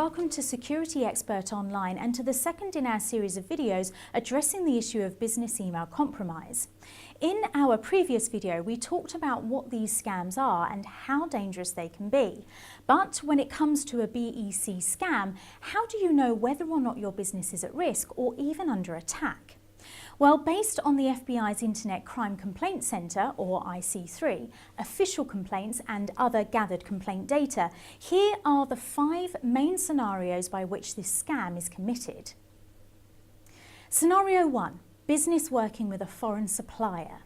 welcome to Security Expert Online and to the second in our series of videos addressing the issue of business email compromise. In our previous video, we talked about what these scams are and how dangerous they can be. But when it comes to a BEC scam, how do you know whether or not your business is at risk or even under attack? Well, based on the FBI's Internet Crime Complaint Centre, or IC3, official complaints and other gathered complaint data, here are the 5 main scenarios by which this scam is committed. Scenario 1. Business working with a foreign supplier.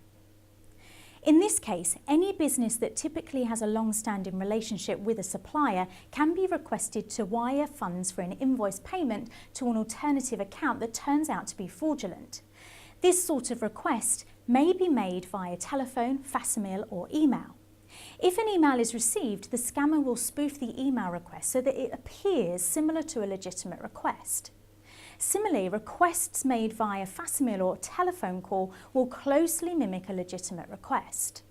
In this case, any business that typically has a long-standing relationship with a supplier can be requested to wire funds for an invoice payment to an alternative account that turns out to be fraudulent. This sort of request may be made via telephone, facsimile or email. If an email is received, the scammer will spoof the email request so that it appears similar to a legitimate request. Similarly, requests made via facsimile or telephone call will closely mimic a legitimate request.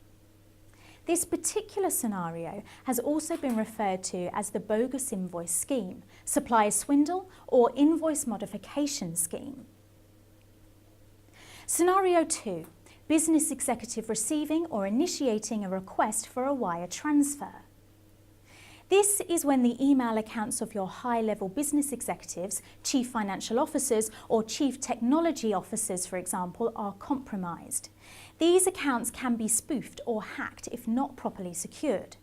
This particular scenario has also been referred to as the bogus invoice scheme, supplier swindle or invoice modification scheme. Scenario 2. Business executive receiving or initiating a request for a wire transfer. This is when the email accounts of your high-level business executives, chief financial officers or chief technology officers, for example, are compromised. These accounts can be spoofed or hacked if not properly secured.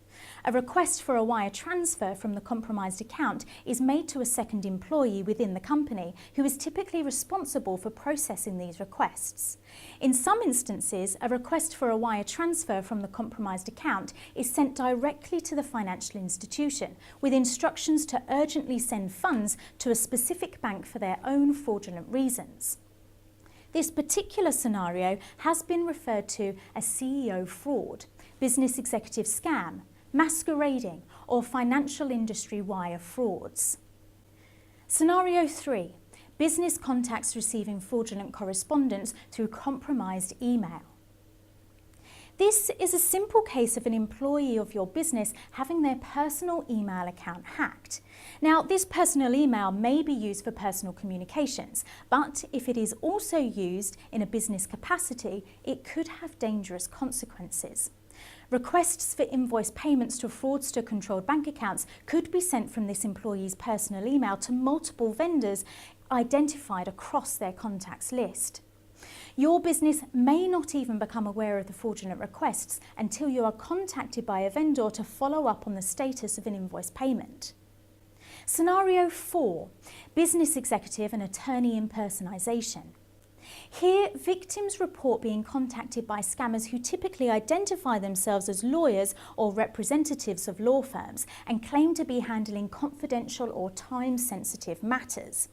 A request for a wire transfer from the compromised account is made to a second employee within the company who is typically responsible for processing these requests. In some instances, a request for a wire transfer from the compromised account is sent directly to the financial institution with instructions to urgently send funds to a specific bank for their own fraudulent reasons. This particular scenario has been referred to as CEO fraud, business executive scam, masquerading or financial industry wire frauds. Scenario 3. Business contacts receiving fraudulent correspondence through compromised email. This is a simple case of an employee of your business having their personal email account hacked. Now, this personal email may be used for personal communications, but if it is also used in a business capacity, it could have dangerous consequences. Requests for invoice payments to fraudster-controlled bank accounts could be sent from this employee's personal email to multiple vendors identified across their contacts list. Your business may not even become aware of the fraudulent requests until you are contacted by a vendor to follow up on the status of an invoice payment. Scenario 4. Business executive and attorney impersonation. Here, victims report being contacted by scammers who typically identify themselves as lawyers or representatives of law firms and claim to be handling confidential or time-sensitive matters.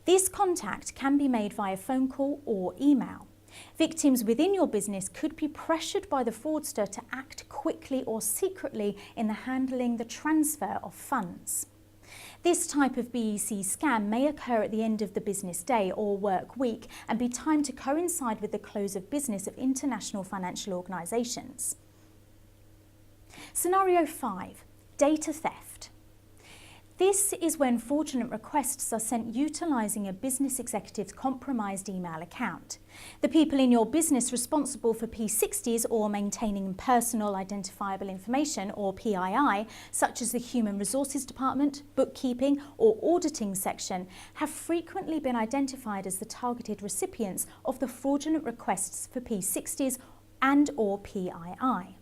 This contact can be made via phone call or email. Victims within your business could be pressured by the fraudster to act quickly or secretly in the handling the transfer of funds. This type of BEC scam may occur at the end of the business day or work week and be timed to coincide with the close of business of international financial organisations. Scenario 5. Data theft. This is when fraudulent requests are sent utilising a business executive's compromised email account. The people in your business responsible for P60s or maintaining personal identifiable information or PII, such as the Human Resources Department, bookkeeping or auditing section, have frequently been identified as the targeted recipients of the fraudulent requests for P60s and or PII.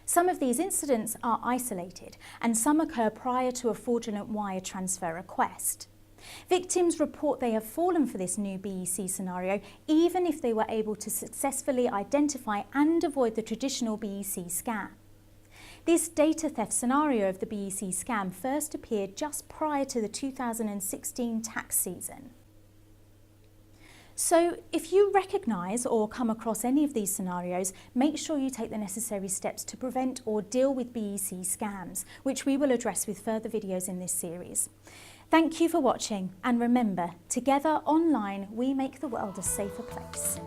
Some of these incidents are isolated and some occur prior to a fraudulent wire transfer request. Victims report they have fallen for this new BEC scenario even if they were able to successfully identify and avoid the traditional BEC scam. This data theft scenario of the BEC scam first appeared just prior to the 2016 tax season. So if you recognise or come across any of these scenarios, make sure you take the necessary steps to prevent or deal with BEC scams, which we will address with further videos in this series. Thank you for watching, and remember, together online we make the world a safer place.